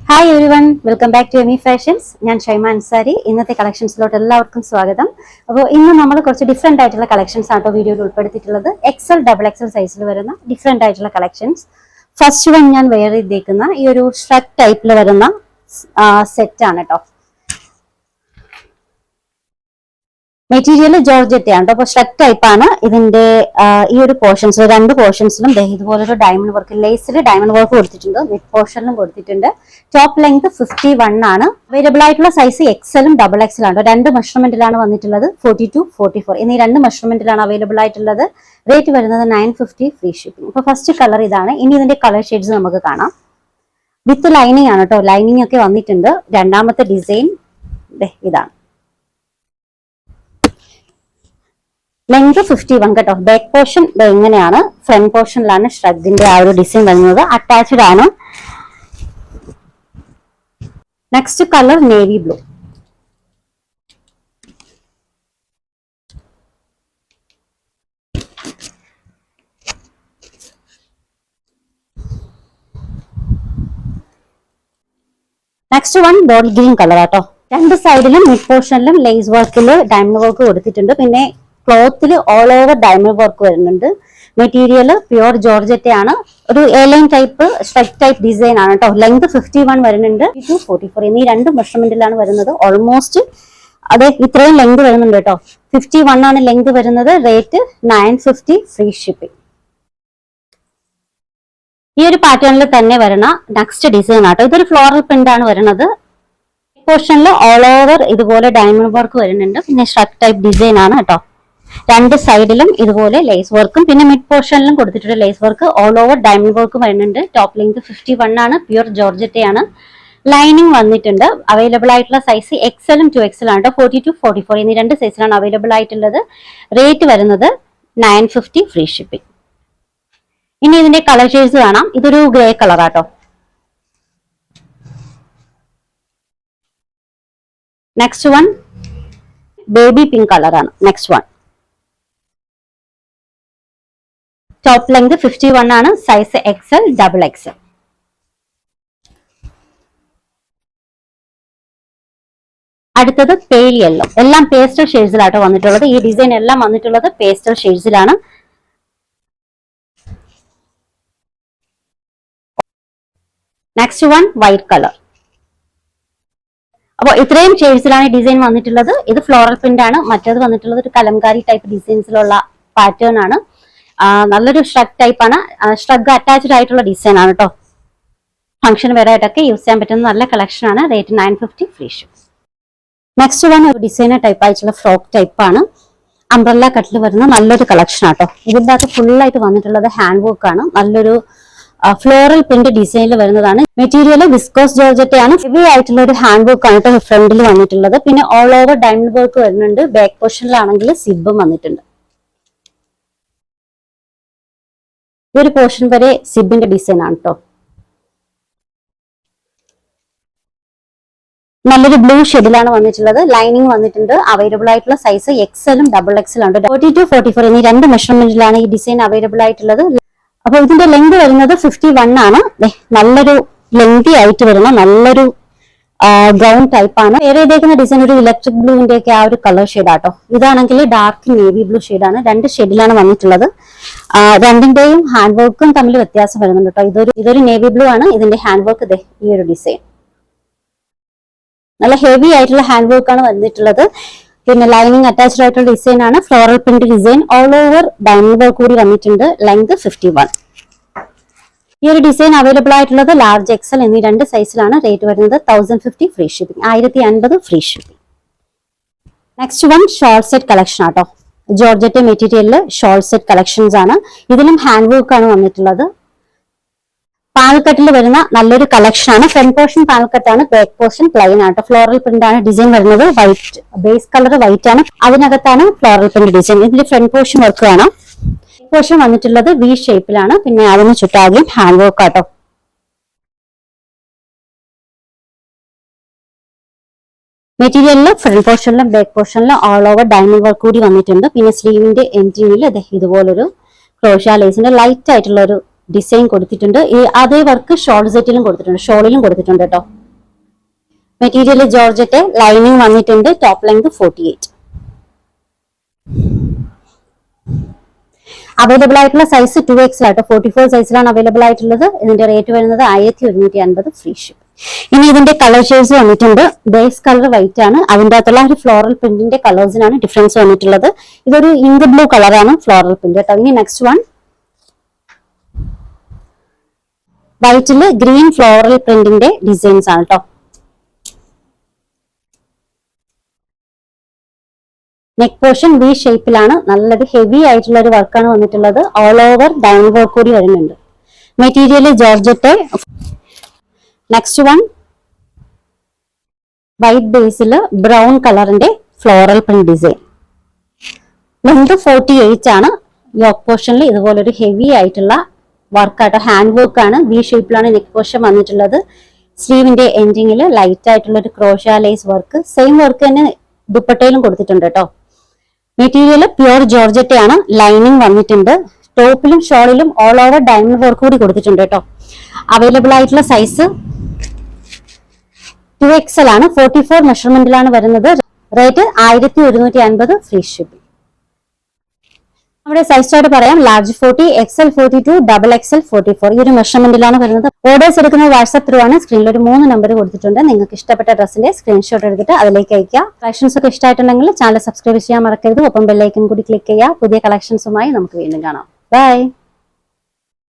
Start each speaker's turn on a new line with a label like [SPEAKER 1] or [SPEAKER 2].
[SPEAKER 1] Hi everyone, welcome back to എമി fashions. ഞാൻ ഷൈമ അൻസാരി. ഇന്നത്തെ കളക്ഷൻസിലോട്ട് എല്ലാവർക്കും സ്വാഗതം. അപ്പോൾ ഇന്ന് നമ്മൾ കുറച്ച് ഡിഫറെന്റ് ആയിട്ടുള്ള കളക്ഷൻസ് ആട്ടോ വീഡിയോയിൽ ഉൾപ്പെടുത്തിയിട്ടുള്ളത്. എക്സൽ ഡബിൾ എക്സൽ സൈസിൽ വരുന്ന ഡിഫറെന്റ് ആയിട്ടുള്ള കളക്ഷൻസ്. ഫസ്റ്റ് വൺ ഞാൻ വെയർ ചെയ്തേക്കുന്ന ഈ ഒരു ഷ്രഗ് ടൈപ്പിൽ വരുന്ന സെറ്റ് ആണ് കേട്ടോ. മെറ്റീരിയൽ ജോർജറ്റ് ആണ്. അപ്പോൾ ഷ്രഗ് ടൈപ്പ് ആണ് ഇതിന്റെ ഈ ഒരു പോർഷൻസ്, രണ്ട് പോർഷൻസിലും ഇതുപോലൊരു ഡയമണ്ട് വർക്ക്, ലേസിൽ ഡയമണ്ട് വർക്ക് കൊടുത്തിട്ടുണ്ട്. മിഡ് പോർഷനിലും കൊടുത്തിട്ടുണ്ട്. ടോപ്പ് ലെങ്ത് 51 ആണ്. അവൈലബിൾ ആയിട്ടുള്ള സൈസ് എക്സലും ഡബിൾ എക്സൽ ആണ്. രണ്ട് മെഷർമെന്റിലാണ് വന്നിട്ടുള്ളത്. 42, 44 എന്നീ രണ്ട് മെഷർമെന്റിലാണ് അവൈലബിൾ ആയിട്ടുള്ളത്. റേറ്റ് വരുന്നത് 950 ഫ്രീ ഷിപ്പിംഗ്. അപ്പൊ ഫസ്റ്റ് കളർ ഇതാണ്. ഇനി ഇതിന്റെ കളർ ഷെയ്ഡ്സ് നമുക്ക് കാണാം. വിത്ത് ലൈനിങ് ആണ് കേട്ടോ. ലൈനിങ് ഒക്കെ വന്നിട്ടുണ്ട്. രണ്ടാമത്തെ ഡിസൈൻ ഇതാണ്. ലെങ്ത് 51 കേട്ടോ. ബാക്ക് പോർഷൻ ഇങ്ങനെയാണ്. ഫ്രണ്ട് പോർഷനിലാണ് ഷ്രഗിന്റെ ആ ഒരു ഡിസൈൻ വരുന്നത്. അറ്റാച്ച്ഡ് ആണ്. Next colour navy blue. Next one bottle green colour ആട്ടോ. രണ്ട് സൈഡിലും മിഡ് പോർഷനിലും ലേസ് വർക്കിൽ ഡയമണ്ട് വർക്ക് കൊടുത്തിട്ടുണ്ട്. പിന്നെ ക്ലോത്തിൽ ഓൾ ഓവർ ഡയമണ്ട് വർക്ക് വരുന്നുണ്ട്. മെറ്റീരിയൽ പ്യുവർ ജോർജറ്റ് ആണ്. ഒരു A-line type shrug type design ആണ് കേട്ടോ. ലെങ്ത് 51 വരുന്നുണ്ട്. 44 എന്നീ രണ്ട് മെഷർമെന്റിലാണ് വരുന്നത്. ഓൾമോസ്റ്റ് അതെ ഇത്രയും ലെങ്ത് വരുന്നുണ്ട് കേട്ടോ. 51 ആണ് ലെങ്ത് വരുന്നത്. Rate 950 free shipping. ഈ ഒരു പാറ്റേണിൽ തന്നെ വരുന്ന നെക്സ്റ്റ് ഡിസൈൻ ആട്ടോ. ഇതൊരു ഫ്ലോറൽ പ്രിന്റ് ആണ് വരുന്നത്. പോർഷനിൽ ഓൾ ഓവർ ഇതുപോലെ ഡയമണ്ട് വർക്ക് വരുന്നുണ്ട്. പിന്നെ ഷ്രഗ് ടൈപ്പ് ഡിസൈൻ ആണ് കേട്ടോ. രണ്ട് സൈഡിലും ഇതുപോലെ ലേസ് വർക്കും പിന്നെ മിഡ് പോർഷനിലും കൊടുത്തിട്ടുണ്ട് lace work. All over diamond work വരുന്നുണ്ട്. ടോപ്പ് ലെങ്ത് 51 ആണ്. പ്യുവർ ജോർജറ്റ് ആണ്. ലൈനിങ് വന്നിട്ടുണ്ട്. അവൈലബിൾ ആയിട്ടുള്ള സൈസ് എക്സലും 2XL ആണ്. 42, 44 എന്നീ രണ്ട് സൈസിലാണ് അവൈലബിൾ ആയിട്ടുള്ളത്. റേറ്റ് വരുന്നത് 950 ഫ്രീ ഷിപ്പിംഗ്. ഇനി ഇതിന്റെ കളർ ഷെയ്ഡ്സ് കാണാം. ഇതൊരു ഗ്രേ കളർ ആട്ടോ. Next one baby pink colour ആണ്. നെക്സ്റ്റ് വൺ ടോപ്പ് ലെങ്ത് 51 ആണ്. Size XL double XL. അടുത്തത് പേൽ യെല്ലോ. എല്ലാം പേസ്റ്റൽ ഷെയ്ഡ്സിലാട്ടോ വന്നിട്ടുള്ളത്. ഈ ഡിസൈൻ എല്ലാം വന്നിട്ടുള്ളത് പേസ്റ്റൽ ഷെയ്ഡ്സിലാണ്. Next one white colour. അപ്പോൾ ഇത്രയും ഷെയ്ഡ്സിലാണ് ഈ ഡിസൈൻ വന്നിട്ടുള്ളത്. ഇത് ഫ്ലോറൽ പ്രിന്റ് ആണ്. മറ്റേത് വന്നിട്ടുള്ളത് ഒരു കലംകാരി ടൈപ്പ് ഡിസൈൻസിലുള്ള പാറ്റേൺ ആണ്. നല്ലൊരു ഷ്രഗ് ടൈപ്പ് ആണ്. ഷ്രഗ് അറ്റാച്ച്ഡ് ആയിട്ടുള്ള ഡിസൈൻ ആണ് കേട്ടോ. ഫംഗ്ഷൻ വെയർ ആയിട്ടൊക്കെ യൂസ് ചെയ്യാൻ പറ്റുന്ന നല്ല കളക്ഷൻ ആണ്. Rate 950 free ship. Next one ഒരു ഡിസൈനർ ടൈപ്പ് ആയിട്ടുള്ള ഫ്രോക്ക് ടൈപ്പ് ആണ്. അംബ്രല്ല കട്ടിൽ വരുന്ന നല്ലൊരു കളക്ഷൻ ആട്ടോ. ഇതിൻ്റെ അകത്ത് ഫുള്ളായിട്ട് വന്നിട്ടുള്ളത് ഹാൻഡ് വർക്ക് ആണ്. നല്ലൊരു ഫ്ലോറൽ പ്രിന്റ് ഡിസൈനിൽ വരുന്നതാണ്. മെറ്റീരിയൽ വിസ്കോസ് ജോർജറ്റ് ആണ്. ഹെവി ആയിട്ടുള്ള ഒരു ഹാൻഡ് വർക്ക് ആണ് കേട്ടോ ഫ്രണ്ടിൽ വന്നിട്ടുള്ളത്. പിന്നെ ഓൾ ഓവർ ഡയമണ്ട് വർക്ക് വരുന്നുണ്ട്. ബാക്ക് പോർഷനിലാണെങ്കിൽ സിബും വന്നിട്ടുണ്ട്. ഈ ഒരു പോർഷൻ വരെ സിബിന്റെ ഡിസൈൻ ആണ് കേട്ടോ. നല്ലൊരു ബ്ലൂ ഷെഡിലാണ് വന്നിട്ടുള്ളത്. ലൈനിങ് വന്നിട്ടുണ്ട്. അവൈലബിൾ ആയിട്ടുള്ള സൈസ് എക്സലും ഡബിൾ എക്സലും ഉണ്ട്. 42, 44 എന്നീ രണ്ട് മെഷർമെന്റിലാണ് ഈ ഡിസൈൻ അവൈലബിൾ ആയിട്ടുള്ളത്. അപ്പൊ ഇതിന്റെ ലെങ്ത് വരുന്നത് 51 ആണ്. നല്ലൊരു ലെങ്തി ആയിട്ട് വരുന്ന നല്ലൊരു ബ്രൗൺ ടൈപ്പ് ആണ്. വേറെ ചെയ്തേക്കുന്ന ഡിസൈൻ ഒരു ഇലക്ട്രിക് ബ്ലൂവിന്റെ ഒക്കെ ആ ഒരു കളർ ഷെയ്ഡ് ആട്ടോ. ഇതാണെങ്കിൽ ഡാർക്ക് നേവി ബ്ലൂ ഷെയ്ഡാണ്. രണ്ട് ഷെയ്ഡിലാണ് വന്നിട്ടുള്ളത്. രണ്ടിന്റെയും ഹാൻഡ് വർക്കും തമ്മിൽ വ്യത്യാസം വരുന്നുണ്ട് കേട്ടോ. ഇതൊരു നേവി ബ്ലൂ ആണ്. ഇതിന്റെ ഹാൻഡ് വർക്ക് ഈ ഒരു ഡിസൈൻ നല്ല ഹെവി ആയിട്ടുള്ള ഹാൻഡ് വർക്ക് ആണ് വന്നിട്ടുള്ളത്. പിന്നെ ലൈനിങ് അറ്റാച്ച്ഡ് ആയിട്ടുള്ള ഡിസൈൻ ആണ്. Floral print design all over diamond work കൂടി വന്നിട്ടുണ്ട്. ലെങ്ത് 51. ഈ ഒരു ഡിസൈൻ അവൈലബിൾ ആയിട്ടുള്ളത് ലാർജ് എക്സൽ എന്നീ രണ്ട് സൈസിലാണ്. റേറ്റ് വരുന്നത് 1050 free shipping. 1050 free shipping. Next one shawl set collection ആട്ടോ. ജോർജറ്റ് മെറ്റീരിയലിൽ ഷോൾ സെറ്റ് കളക്ഷൻസ് ആണ്. ഇതിലും ഹാൻഡ് വർക്ക് ആണ് വന്നിട്ടുള്ളത്. പാൽക്കട്ടിൽ വരുന്ന നല്ലൊരു കളക്ഷൻ ആണ്. ഫ്രണ്ട് പോർഷൻ പാൽക്കട്ടാണ്. ബാക്ക് പോർഷൻ പ്ലെയിൻ ആട്ടോ. ഫ്ലോറൽ പ്രിന്റ് ആണ് ഡിസൈൻ വരുന്നത്. വൈറ്റ് ബേസ് കളർ വൈറ്റ് ആണ്. അതിനകത്താണ് ഫ്ലോറൽ പ്രിന്റ് ഡിസൈൻ. ഇതിന്റെ ഫ്രണ്ട് പോർഷൻ വർക്ക് കാണാം. പോർഷൻ വന്നിട്ടുള്ളത് വി ഷേപ്പിലാണ്. പിന്നെ അതിന് ചുറ്റാകെയും ഹാൻഡ് വർക്ക് ആട്ടോ. മെറ്റീരിയലിൽ ഫ്രണ്ട് പോർഷനിലും ബാക്ക് പോർഷനിലും ഓൾ ഓവർ ഡയമണ്ട് വർക്ക് കൂടി വന്നിട്ടുണ്ട്. പിന്നെ സ്ലീവിന്റെ എൻഡിങ്ങിൽ ഇതുപോലൊരു ക്രോഷ്യ ലേസിന്റെ ലൈറ്റ് ആയിട്ടുള്ള ഒരു ഡിസൈൻ കൊടുത്തിട്ടുണ്ട്. ഈ അതേ വർക്ക് ഷോൾ സെറ്റിലും കൊടുത്തിട്ടുണ്ട്, ഷോളിലും കൊടുത്തിട്ടുണ്ട് കേട്ടോ. മെറ്റീരിയൽ ജോർജറ്റ്, ലൈനിങ് വന്നിട്ടുണ്ട്. Top length 48. അവൈലബിൾ ആയിട്ടുള്ള സൈസ് 2XL ആട്ടോ, 44 സൈസിലാണ് അവൈലബിൾ ആയിട്ടുള്ളത്. ഇതിന്റെ റേറ്റ് വരുന്നത് 1150 ഫ്രീ ഷിപ്പ്. ഇനി ഇതിന്റെ കളർ ഷെയ്ഡ്സ് വന്നിട്ടുണ്ട്. ബേസ് കളർ വൈറ്റ് ആണ്, അതിന്റെ അകത്തുള്ള ഒരു ഫ്ലോറൽ പ്രിന്റിന്റെ കളേഴ്സിനാണ് ഡിഫറൻസ് വന്നിട്ടുള്ളത്. ഇതൊരു ഇങ്ക് ബ്ലൂ കളറാണ് ഫ്ലോറൽ പ്രിന്റ് കേട്ടോ. ഇനി നെക്സ്റ്റ് വൺ വൈറ്റില് ഗ്രീൻ ഫ്ലോറൽ പ്രിന്റിന്റെ ഡിസൈൻസ് ആണ് കേട്ടോ. നെക്ക് പോർഷൻ വി ഷേപ്പിലാണ്, നല്ലൊരു ഹെവി ആയിട്ടുള്ള ഒരു വർക്കാണ് വന്നിട്ടുള്ളത്. ഓൾ ഓവർ ഡയമണ്ട് വർക്ക് കൂടി വരുന്നുണ്ട്. Material georgette. Next one white ബേസിൽ ബ്രൗൺ കളറിന്റെ ഫ്ലോറൽ പ്രിന്റ് ഡിസൈൻ. ലെങ്ത് 48 ആണ്. യോക്ക് പോർഷനിൽ ഇതുപോലൊരു ഹെവി ആയിട്ടുള്ള വർക്കാട്ടോ, ഹാൻഡ് വർക്ക് ആണ്. വി ഷേപ്പിലാണ് നെക്ക് പോർഷൻ വന്നിട്ടുള്ളത്. സ്ലീവിന്റെ എൻഡിങ്ങിൽ ലൈറ്റ് ആയിട്ടുള്ള ഒരു crochet lace work, same work തന്നെ ദുപ്പട്ടയിലും കൊടുത്തിട്ടുണ്ട് കേട്ടോ. മെറ്റീരിയൽ പ്യുവർ ജോർജറ്റ് ആണ്. ലൈനിങ് വന്നിട്ടുണ്ട്. ടോപ്പിലും ഷോളിലും ഓൾ ഓവർ ഡയമണ്ട് വർക്ക് കൂടി കൊടുത്തിട്ടുണ്ട് കേട്ടോ. അവൈലബിൾ ആയിട്ടുള്ള സൈസ് 2XL ആണ്, 44 മെഷർമെന്റിലാണ് വരുന്നത്. Rate 1150 free shipping. നമ്മുടെ സൈസ് ചാർട്ട് പറയാം. ലാർജ് 40, XL 42, XXL 44 ഈ ഒരു മെഷർമെന്റിലാണ് വരുന്നത്. ഓർഡേഴ്സ് എടുക്കുന്നത് വാട്സ്ആപ്പ് ത്രൂ ആണ്. സ്ക്രീനിൽ ഒരു 3 നമ്പർ കൊടുത്തിട്ടുണ്ട്. നിങ്ങൾക്ക് ഇഷ്ടപ്പെട്ട ഡ്രസ്സിന്റെ സ്ക്രീൻഷോട്ട് എടുത്തിട്ട് അതിലേക്ക് അയക്കുക. കളക്ഷൻസ് ഒക്കെ ഇഷ്ടമായിട്ടുണ്ടെങ്കിൽ ചാനൽ സബ്സ്ക്രൈബ് ചെയ്യാൻ മറക്കരുത്. ഒപ്പം ബെല്ലൈക്കൻ കൂടി ക്ലിക്ക് ചെയ്യുക. പുതിയ കളക്ഷൻസുമായി നമുക്ക് വീണ്ടും കാണാം. ബൈ.